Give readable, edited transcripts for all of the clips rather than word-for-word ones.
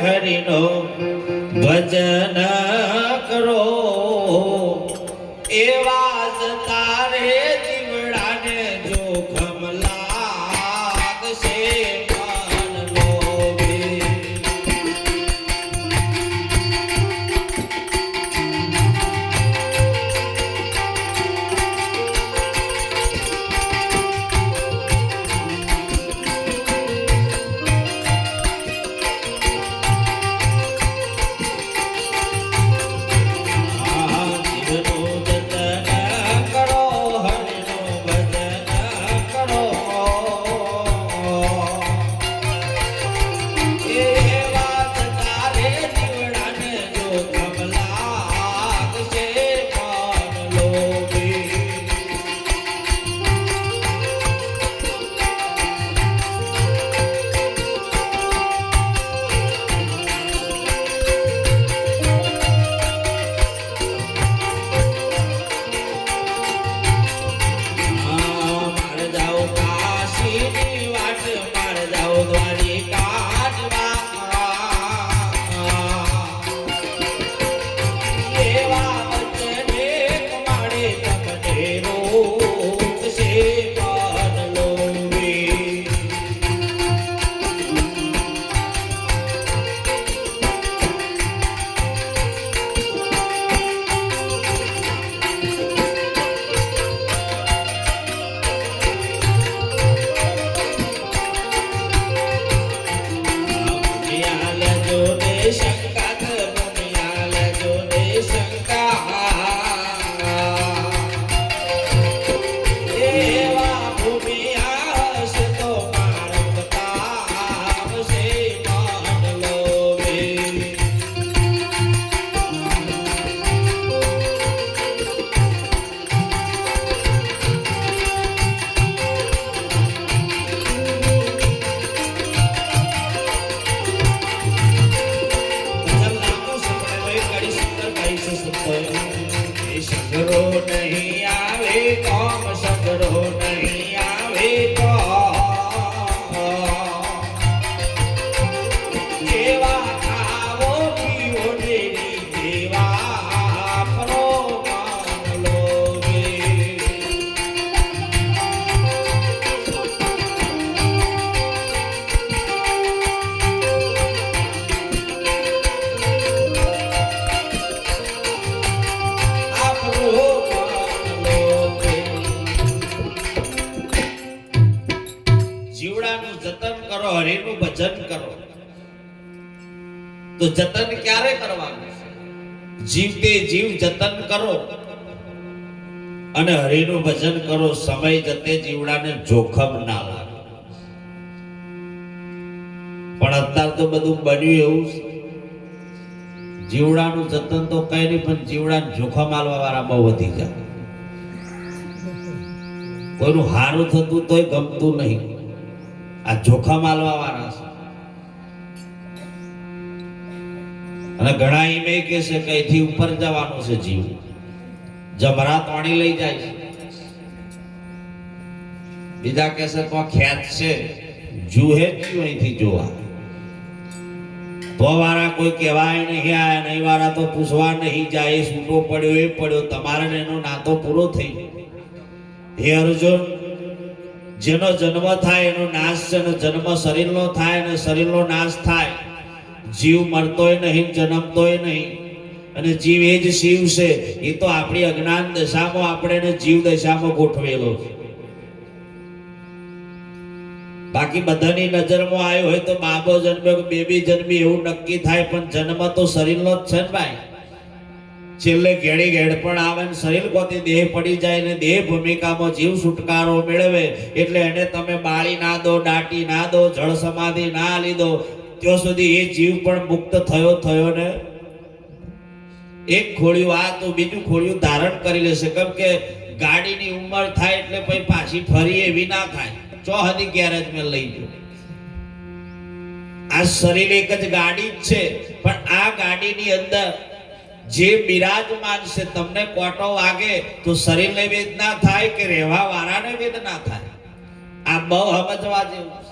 હરિનો ભજન કરો એવા જ તારે જીવડાને જોખમ લાગશે મન લોભે. સગરો નહીં આવે કોમ સગરો નહીં આવે તો જેવા ખાવો પીવો ડેરી જેવા પરો મન લોભે. જીવડાનું જતન કરો, હરિનું ભજન કરો. તો જતન ક્યારે કરવાનું? જીવતે જીવ જતન કરો અને હરિનું ભજન કરો. સમય જતે જીવડાને જોખમ ના લાગે. પણ અત્યારે તો બધું બન્યું એવું છે, જીવડાનું જતન તો કઈ નહીં, પણ જીવડાને જોખમ આલવા વાળા બહુ વધી જાય. કોઈનું હારું થતું તોય ગમતું નહીં, આ જોખમ આલવા વાળા છે. અને ઘણા એમ કે છે કે અહીંથી ઉપર જવાનું છે જીવ, જમરા તોડી લઈ જાય છે. બીજા કે છે તો ખેત છે જુહે જીવ અહીંથી જોવા. તો વાળા કોઈ કહેવાય નહીં, આયા નહીં વાળા તો પૂછવા નહીં જાય. છૂટો પડ્યો એ પડ્યો, તમારે એનો નાતો પૂરો થઈ ગયો. હે અર્જુન, જેનો જન્મ થાય એનો નાશ છે, અને જન્મ શરીરનો થાય અને શરીરનો નાશ થાય. જીવ મરતોય નહીં, જન્મતોય નહીં, અને જીવ એ જ શિવ છે. એ તો આપણી અજ્ઞાન દશામાં આપણે એને જીવ દશામાં ગોઠવેલો છે. બાકી બધાની નજરમાં આવ્યો હોય તો બાબો જન્મ્યો, બેબી જન્મી એવું નક્કી થાય, પણ જન્મ તો શરીરનો જ છે ને ભાઈ. છેલ્લે ઘેડી ઘેડ પણ આવે ને શરીર કોતી દેહ પડી જાય ને દેહ ભૂમિકામાં જીવ છુટકારો મેળવે. એટલે એને તમે બાળી ના દો, દાટી ના દો, જળ સમાધિ ના લીધો, ત્યાં સુધી એ જીવ પણ મુક્ત થયો ને. એક ખોળિયું આ તો બીજું ખોળિયું ધારણ કરી લેશે. કેમ કે ગાડીની ઉંમર થાય એટલે પછી પાછી ફરી એવી ના થાય. ચોહદી ગેરેજ માં લઈ ગયો. આ શરીર એક જ ગાડી જ છે, પણ આ ગાડીની અંદર જે બિરાજમાન છે, તમને કોટો વાગે તો શરીરને વેદના થાય કે રહેવા વાળાને વેદના થાય. આ બહુ સમજવા જેવું છે.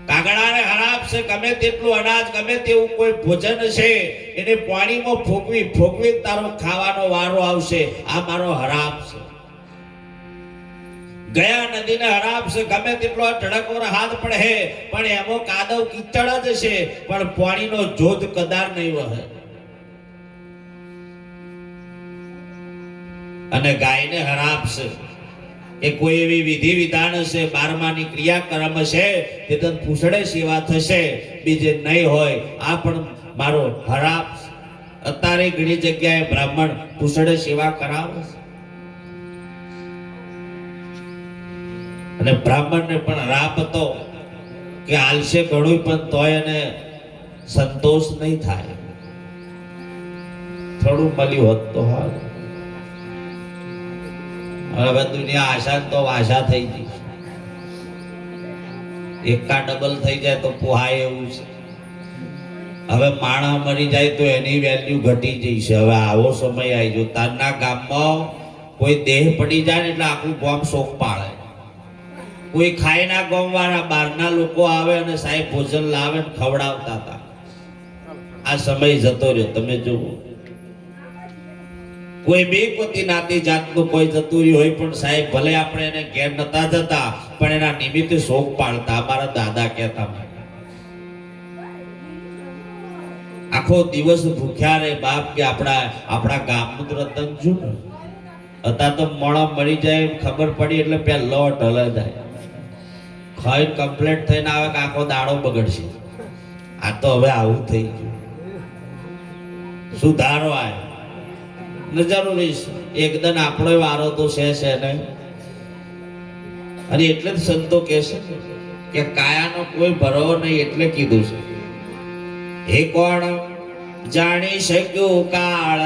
કાગડાને હરાપ છે, ગમે તેટલું અનાજ, ગમે તેવું કોઈ ભોજન છે એને પાણીમાં ફોકવી તારો ખાવાનો વારો આવશે. આ મારો હરાપ છે. ગયા નદીને હરાપ છે, ગમે તેટલો ધડકવાનો હાથ પડે પણ એમાં કાદવ કીચડ જ છે, પણ પાણીનો જોધ કદાર નહીં વહે. અને ગાયને હરાપ છે એ કોઈ એવી વિધિ વિધાન છે, 12માની ક્રિયાક્રમ છે તે તને પૂછડે સેવા થશે, બીજે નહીં હોય. આ પણ મારો હરાપ. અત્યારે ઘણી જગ્યાએ બ્રાહ્મણ પૂછડે સેવા કરાવે છે અને બ્રાહ્મણને પણ હરાપ હતો કે હાલશે ઘણું પણ તોય એને સંતોષ નહીં થાય. થોડું મળ્યું હોત તો હાલ. હવે દુનિયા આશા તો આશા થઈ ગઈ. એકા ડબલ થઈ જાય તો પોહાય એવું છે. હવે માણસ મરી જાય તો એની વેલ્યુ ઘટી જઈ છે. હવે આવો સમય આવી ગયો. તારના ગામમાં કોઈ દેહ પડી જાય ને એટલે આખું ગામ શોક પાડે. કોઈ ખાઈના ગામ વાળા બહારના લોકો આવે અને સાહેબ ભોજન લાવે ને ખવડાવતા હતા. આ સમય જતો રહ્યો. તમે જુઓ, કોઈ બે પોતી નાતી જાતનું કોઈ જતું રહ્યું હોય પણ સાહેબ ભલે આપણે એને ઘેર નતા જતા પણ એના નિમિત્તે શોક પાડતા. અમારા દાદા કહેતા આખો દિવસ ભૂખ્યા રે બાપ કે આપણા ગામનું રતન છું ને. અત્યારે તો મોડા મરી જાય ખબર પડી એટલે પેલો ઢલે જાય. ખાઈ કમ્પ્લેટ થઈને આવે કે આખો દાડો બગડશે. આ તો હવે આવું થઈ ગયું. સુધારો આવ્યો. જરૂરી છે. એકદમ આપણો વારો તો છે ને. અને એટલે જ સંતો કહે છે કે કાયાનો કોઈ ભરો નહીં, એટલે કીધું છે. હે કોણ જાણી શક્યું કાળ